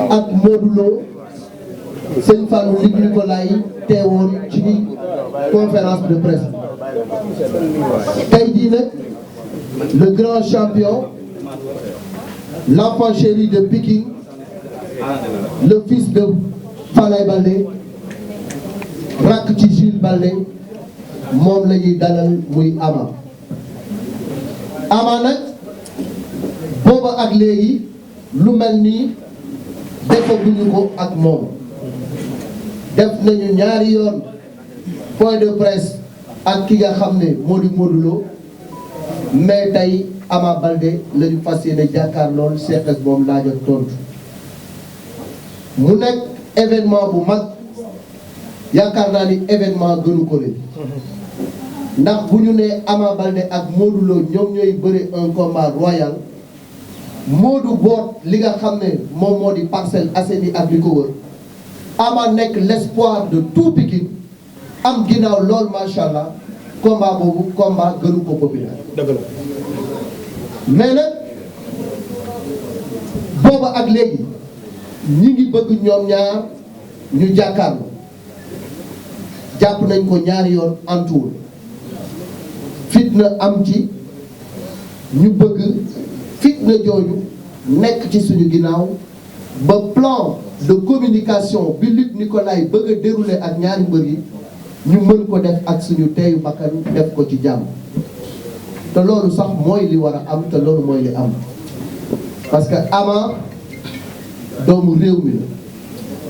ak Modou Lo sëñ Fallou Luc Nicolaï teewoon ci conférence de presse tey jii nag le grand champion l'enfant chéri de Pikine le fils de Falaye Baldé rakk ci Jules Baldé moom la ñuy dalal muy Ama nag booba ak léegi lu mel nii defaguñu ko ak moom def nañu ñaari yoon point de presse ak ki nga xam ne moo di Modou Lo mais tey Ama Baldé la ñu fas yéene jàkkaar lool seqes moom laaj ak tontu mu nekk événement bu mag yaakaar naa ni événement gënu ko leen ndax bu ñu nee Ama Baldé ak Modou Lo ñoom ñooy bëre un combat royal Modou boot li nga xam ne moom moo di Parcelles Assainies ak li ko wër Ama nekk l'espoir de tout Pikine am ginnaaw lool macha allah combat boobu combat gënu ko populaire. dëgg la mais nag booba ak léegi ñi ngi bëgg ñoom ñaar ñu jàkkaarloo jàpp nañ ko ñaari yoon antuwul fitna am ci ñu bëgg fitna jooju nekk ci suñu ginnaaw ba plan de communication bi Luc Nicolaï bëgg a dérouler ak ñaari mbër yi ñu mën ko def ak suñu teeyu bakkan def ko ci jàmm te loolu sax mooy li war a am te loolu mooy li am parce que Ama doomu réew mi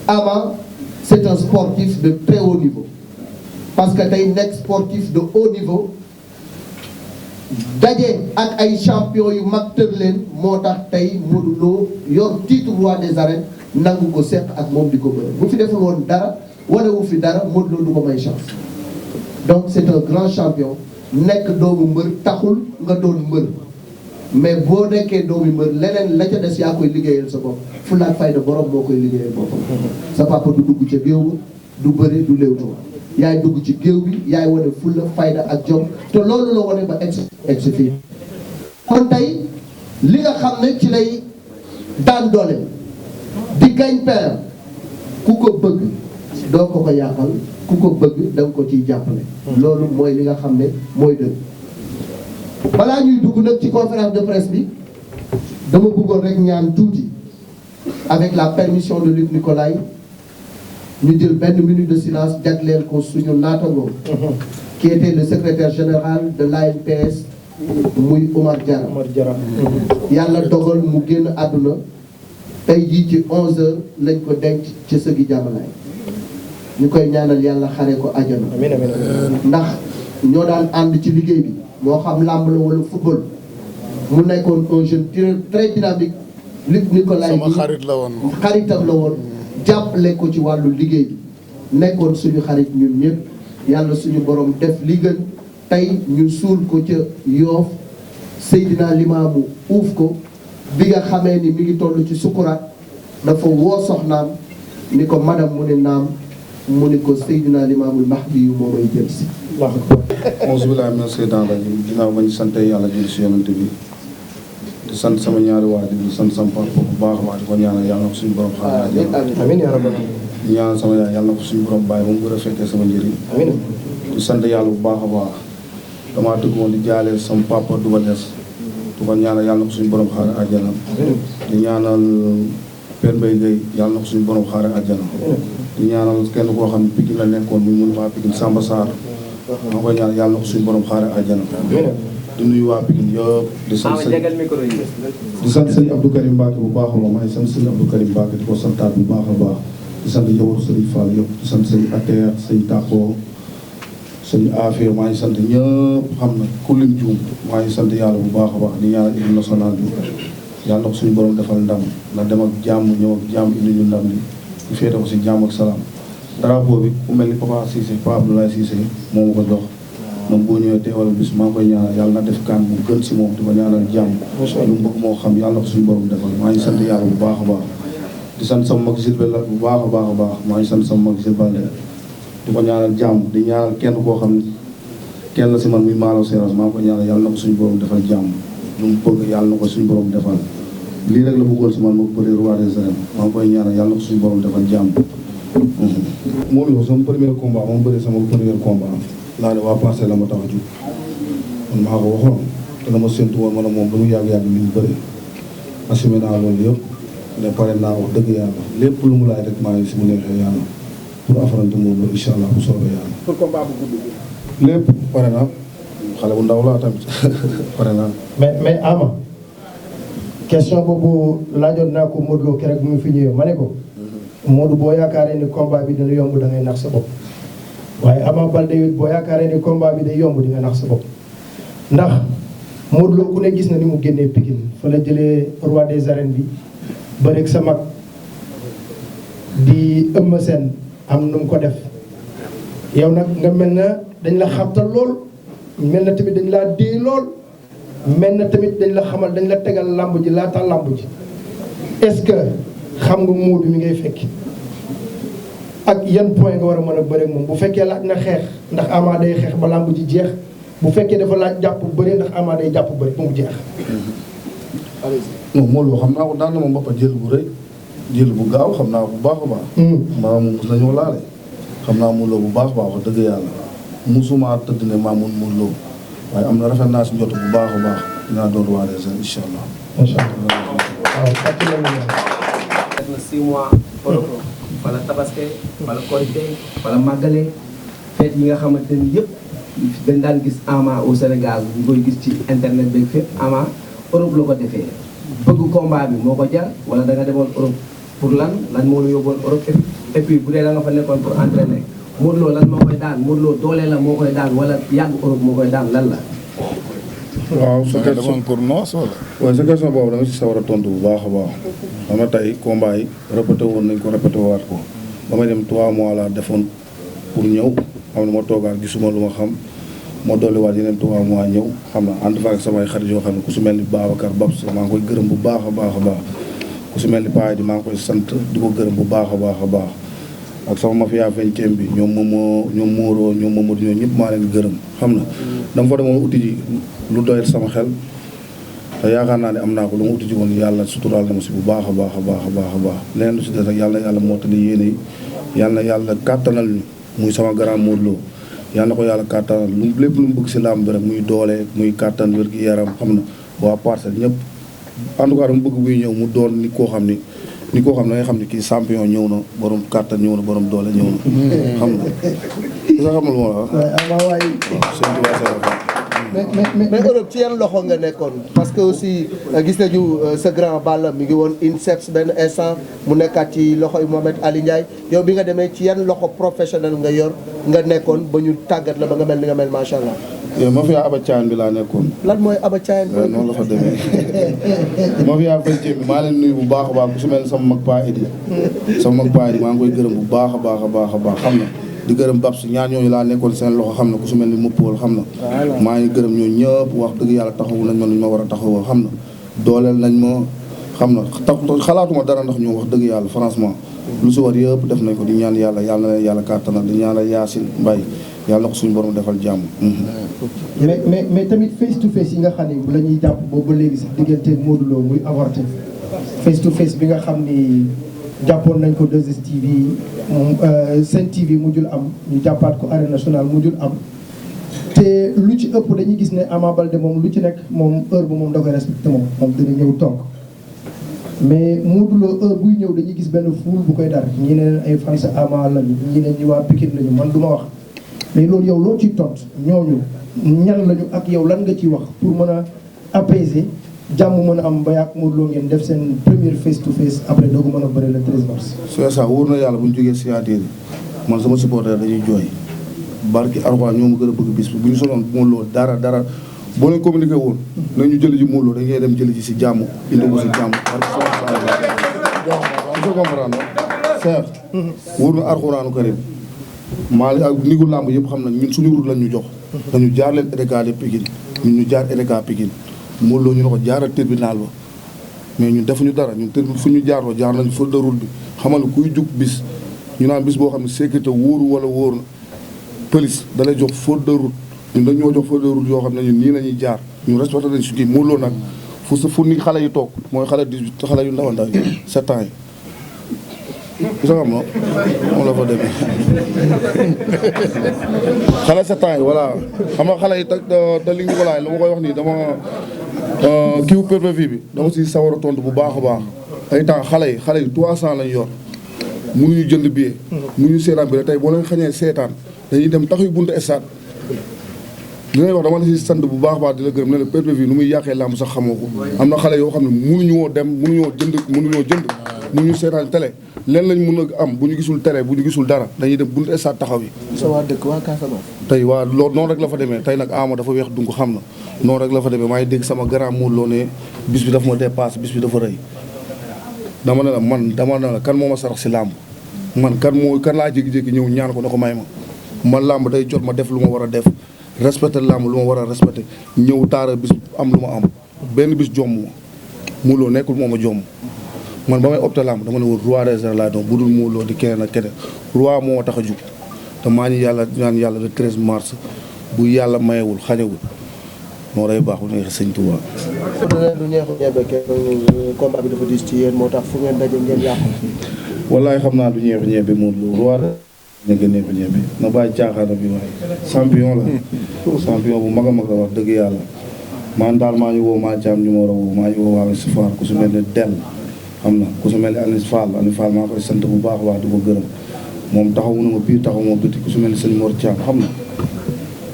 la Ama c'est un sportif de très haut niveau parce que tey nekk sportif de haut niveau daje ak ay champion yu mag tër leen moo tax tey Modou Lo yor titre roi des arènes nangu ko seq ak moom di ko bëre bu fi deful woon dara wane wu fi dara Modou Lo du ko may chance donc c'est un grand champion nekk doomu mbër taxul nga doon mbër mais boo nekkee doomu mbër leneen la ca des yaa koy liggéeyal sa bopp fulla ak fayda borom moo koy liggéeyal boppam sa papa du dugg ca géew ba du bëri du léewtoo yaay dugg ci géew bi yaay wane fulla fayda ak jom te loolu la wane ba egg fii kon tey li nga xam ne ci lay daan doole di gañ père ku ko bëgg doo ko ko yàqal ku ko bëgg da nga ko ciy jàppale loolu mooy li nga xam ne mooy dëgg balaa ñuy dugg nag ci conférence de presse bi dama bëggoon rek ñaan tuuti avec la permission de Luc Nicolaï ñu jël benn minute de silence jagleel ko suñu naataango qui était le secrétaire général de l'ANPS muy Omar Diarra yàlla dogal mu génn àdduna tey jii ci 11h lañ ko denc ci sëgi jàmmalaay ñu koy ñaanal yàlla xare ko àjjana ndax ñoo daan ànd ci liggéey bi moo xam làmb la wala football mu nekkoon un jeune très dynamique Luc Nicolaï sama xarit la woon xaritam la woon jàppale ko ci wàllu liggéey bi nekkoon suñu xarit ñun ñëpp yàlla suñu borom def li gën tey ñu suul ko ca Yoof Seydina Limaamu uuf ko bi nga xamee ni mi ngi toll ci sukuraat dafa woo soxnaam ni ko madame mu ne naam mu ni ko Seydina Limaamul Mahdi yu moo may jël si auzu billaahi mina seytaani rajiim ginnaaw ma ñu sante yàlla jël si yonent bi di sant sama ñaari waajur di sant sama papa bu baax a baax di ko ñaanal yàlla na ko suñu borom xaaral amiin yaa rabbi di ñaanal sama yaay yàlla na ko suñu borom bàyyi ba mu gën a fekkee sama njëriñ di sant yàlla bu baax a baax damaa dugg woon di jaalee sama papa Double Less di ko ñaanal yàlla na ko suñu borom xaaral àjjana di ñaanal Père Mbaye Gueye yàlla na ko suñu borom xaaral àjjana di ñaanal kenn koo xam ne Pikine la nekkoon muy mun waa Pikine Samba Sarr maa koy ñaanal yàlla na ko suñu borom xaaral àjjana di nuyu waa Pikine yëpp di sant sëñ Abdou Karim Mbacke bu baax a baax maa ngi sant sëñ Abdou Karim Mbacke di ko santaat bu baax a baax di sant jabaru sëriñ Fall yëpp di sant sëñ Ater sëñ Tako sëñ Afia maa ngi sant ñëpp xam na ku lim juum maa ngi sant yàlla bu baax a baax di ñaanal équipe nationale bi yàlla na ko suñu borom defal ndam na dem ak jàmm ñëw ak jàmm indi ñu ndam li ñu féete ko si jàmm ak salaam drapeau bi ku mel ni Papa Cissé Papa Abdoulaye Cissé moo ma ko jox moom boo ñëwee teewal bis maa ngi koy ñaanal yàlla na def kaan bu gën si moom di ko ñaanal jàmm lu mu bëgg moo xam yàlla na ko suñu borom defal maa ngi sant yàlla bu baax a baax di sant sama mag Gilbert la bu baax a baax a baax maa ngi sant sama mag Gilbert di ko ñaanal jàmm di ñaanal kenn koo xam ne kenn la si man muy Malaw Seras maa ngi koy ñaanal yàlla na ko suñu borom defal jàmm lu mu bëgg yàlla na ko suñu borom defal lii rek la bëggoon si man ma bëri roi des arènes maa ngi koy ñaanal yàlla na ko suñu borom defal jàmm. Modou Lo sama premier combat moom bëri sama premier combat laa ne waa Parcelles la ma tax a jug man maa ko waxoon te dama séntu woon man moom lu mu yàgg-yàgg li ñu bëri assumé naa loolu yëpp ne pare naa wax dëgg yàlla lépp lu mu laaj rek maa ngi si mu neexee yàlla pour affronter moom la incha allah bu soobee yàlla. pour combat bu gudd bi. lépp pare naa xale bu ndaw laa tamit pare naa. mais Ama question boobu laajoon naa ko Modou Lo keroog bu mu fi ñëwee ma ne ko. Modou boo yaakaaree ni combat bi dana yomb da ngay nax sa bopp. waaye Ama Baldé boo yaakaaree ni combat bi day yomb di nga nax sa bopp ndax Modou Lo ku ne gis na ni mu génnee Pikine fa la jëlee roi des arènes bi bëreeg sa mag di Eumeu Sène am nu mu ko def yow nag nga mel na dañ la xabtal lool mel na tamit dañ laa dee lool mel na tamit dañ la xamal dañ la tegal làmb ji laata làmb ji est-ce que xam nga Modou mi ngay fekki ak yan point nga war a mën a bëre moom bu fekkee laaj na xeex ndax Ama day xeex ba làmb ji jeex bu fekkee dafa laaj jàpp bëre ndax Ama day jàpp bëre ba mu jeex. non Modou Lo xam naa ko daan na ma mbappa jël bu rëy jël bu gaaw xam naa ko bu baax a baax. maa moom mos nañoo laale xam naa Modou Lo bu baax a baax wax dëgg yàlla musuma tëdd ne maa mun Modou Lo waaye am na rafet naa si njot bu baax a baax dinaa doon roi des arènes incha allah. macha allah waaw fàcc nañu ne. def na 6 mois. wala tabaske wala korite wala màggale fête yi nga xamante ni yëpp dañ daan gis Ama au Sénégal ñu koy gis ci internet beeg fépp Ama Europe la ko defee bëgg combat bi moo ko jar wala da nga demoon Europe pour lan moo la yóbboon Europe et puis bu dee da nga fa nekkoon pour entraîner Modou Lo lan moo koy daan Modou Lo doole la moo koy daan wala yàgg Europe moo koy daan lan la. waaw sa question pour noos wala. waaw sa question boobu da nga si sawar a tontu bu baax a baax xam nga tey combat yi répété woon nañ ko répété waat ko ba may dem 3 mois laa defoon pour ñëw xam ne ma toogaat gisuma lu ma xam ma dolliwaat yeneen 3 mois ñëw xam na ànd fa ak samay xarit yoo xam ne ku si mel ni Babacar Babs maa ngi koy gërëm bu baax a baax a baax ku si mel ni Paa di maa ngi koy sant di ko gërëm bu baax a baax a baax ak sama mafia vingtième bi ñoom Momo ñoom Moro ñoom Mamadou ñoom ñëpp maa leen gërëm xam na dama fa demoon uti ji lu doyal sama xel te yaakaar naa ne am naa ko lu ma uti ji woon yàlla suturaal na ma si bu baax a baax a baax a baax a baax leneen lu si des rek yàlla mottali yéene yi yàlla kàttanal ñu muy sama grand Modou Lo yàlla na ko yàlla kàttanal lépp lu mu bëgg si làmb bi rek muy doole muy kàttan wér gi yaram xam na waa Parcelles ñëpp en tout cas dama bëgg buy ñëw mu doon ni koo xam ne nga xam ne kii champion ñëw na borom kàttan ñëw na borom doole ñëw na xam nga sa xamal moo la mais Europe ci yan loxo nga nekkoon parce que aussi gis nañu sa grand Balla mi ngi woon INSEPS benn instant mu nekkaat ci loxo yi Mohamed Ali Ndiaye yow bi nga demee ci yan loxo professionnel nga nekkoon ba ñu tàggat la ba nga mel ni nga mel macha allah. yow mafia Aba Thiam bi laa nekkoon. lan mooy Aba Thiam. noonu la fa demee mafia vingtième bi maa leen nuyu bu baax a baax ku su mel ni sama mag Paa Idi sama mag Paa Idi maa ngi koy gërëm bu baax a baax a baax a baax xam na di gërëm Babs ñaar ñooñu laa nekkoon seen loxo xam na ku su mel ni Moppool xam na maa ngi gërëm ñooñu ñëpp wax dëgg yàlla taxawu nañ ma lu ñu ma war a taxawoo xam na dooleel nañ ma xam na xalaatuma dara ndax ñoom wax dëgg yàlla franchement lu si war yëpp def nañ ko di ñaan yàlla na leen yàlla kàttanal di ñaanal Yacine Mbaye yàlla na ko suñu borom defal jàmm. mais tamit face to face yi nga xam ne bu la ñuy jàpp boobu ba léegi sax diggante Modou Lo muy avorté face to face bi nga xam ni jàppoon nañ ko 2STV Sen TV mujjul am ñu jàppaat ko Arène Nationale mujjul am te lu ci ëpp dañuy gis ne Ama Baldé moom lu ci nekk moom heure bu moom da koy respecté moom dina ñëw toog mais Modou Lo heure buy ñëw dañuy gis benn foule bu koy dar ñii ne ay fans Ama lañu ñii ne ñi waa Pikine lañu man du ma wax mais loolu yow loo ciy tontu ñooñu ñan lañu ak yow lan nga ciy wax pour mën a apaiser jàmm mën a am ba yàgg Modou Lo ngeen def seen première face to face après doo ko mën a bëri le 13 mars. c'est ça wóor na yàlla bu ñu jógee signature yi man sama supporter dañuy jooy barki Alxuraan ñoo ma gën a bëgg bis bi bu ñu sonoon Modou Lo dara boo leen communiqué woon nañu jëli ji Modou Lo dañuy dem jëli ji si jàmm indi ko si jàmm barki sama comprendre certes wóor na Alxuraanu Karim maa ak nigu làmb yëpp xam nañ ñun suñu route lañ ñu jox dañu jaar leen EDK de Pikine ñun ñu jaar EDK Pikine Modou Lo ñu ne ko jaaral tribunal ba mais ñun defuñu dara ñun fu ñu jaaroo jaar nañu feuille de route bi xamal ne kuy jug bis ñu naan bis boo xam ne sécurité wóoru wala wóor na police da lay jox feuille de route ñun dañoo jox feuille de route yoo xam ne ñun nii la ñuy jaar ñu respecté nañ suñu kii Modou Lo nag fu ni xale yi toog mooy xale yu ndaw ndaw yi 7 ans yi gis nga moom la fa demee xale 7 ans yi voilà xam nga xale yi te li nga ko laaj lu ma koy wax nii dama kiiw PPV bi dama si sawar a tontu bu baax a baax ay temps xale yi 300 lañ yor mënuñu jënd billet mënuñu seetaan bi tey boo leen xañee seetaan dañuy dem taxuy buntu stade li ngay wax dama la si sant bu baax a baax di la gërëm ne la PPV nu muy yàqee làmb sax xamoo ko am na xale yoo xam ne mënuñoo dem mënuñoo jënd mënuñu seetaan télé leen lañ mën a am bu ñu gisul télé bu ñu gisul dara dañuy dem buntu stade taxaw yi sa waa dëkk waa Casamance. tey waa loolu noonu rek la fa demee tey nag Ama dafa weex dungu xam na noonu rek la fa demee maa ngi dégg sama grand Modou Lo ne bis bi dafa ma dépassé bis bi dafa rëy dama ne la kan moo ma sarax si làmb man kan laa jékki-jékki ñëw ñaan ko ne ko may ma làmb day jot ma def lu ma war a def respecté làmb lu ma war a respecté ñëw taara bis am lu ma am benn bis jomm ma Modou Lo nekkul moo ma jomm man ba may opté làmb dama ne woon roi des arènes laa doon bu dul Modou Lo di keneen ak keneen roi moo tax a jug te maa ngi ñaan yàlla le 13 mars bu yàlla mayewul xañewul moo day baax bu neexee sëñ Touba. lu neexu ñebe combat bi dafa diis ci yéen moo tax fu ngeen daje ngeen yàqu. wallaay xam naa du ñeexu ñebe Modou Lo roi neexu ñebe na bàyyi caaxaana bi waaye champion la champion bu mag a mag la wax dëgg yàlla man daal maa ngi woo maa jaam ñu ma war a woo maa ngi woo waa Sifar ku su mel ne Del xam na ku su mel ne Anis Fall maa koy sant bu baax a baax di ko gërëm moom taxawu na ma biir taxawu ma biti ku su mel ne sëñ Mor Thiam xam na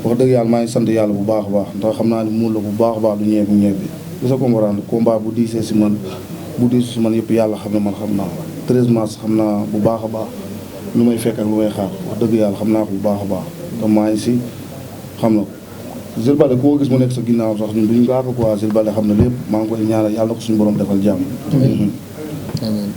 wax dëgg yàlla maa ngi sant yàlla bu baax a baax ndax xam naa ne muul la bu baax a baax du ñeebu ñeebi bi sa comprendre combat bu diisee si man bu diisee si man yëpp yàlla xam ne man xam naa 13 mars xam naa bu baax a baax lu may fekk ak lu may xaar wax dëgg yàlla xam naa ko bu baax a baax te maa ngi si xam na Jules Baldé koo gis mu nekk sa ginnaaw sax ñun duñu gaaka quoi Jules Baldé xam na lépp maa ngi koy ñaanal yàlla na ko suñu borom defal jàmm. amiin.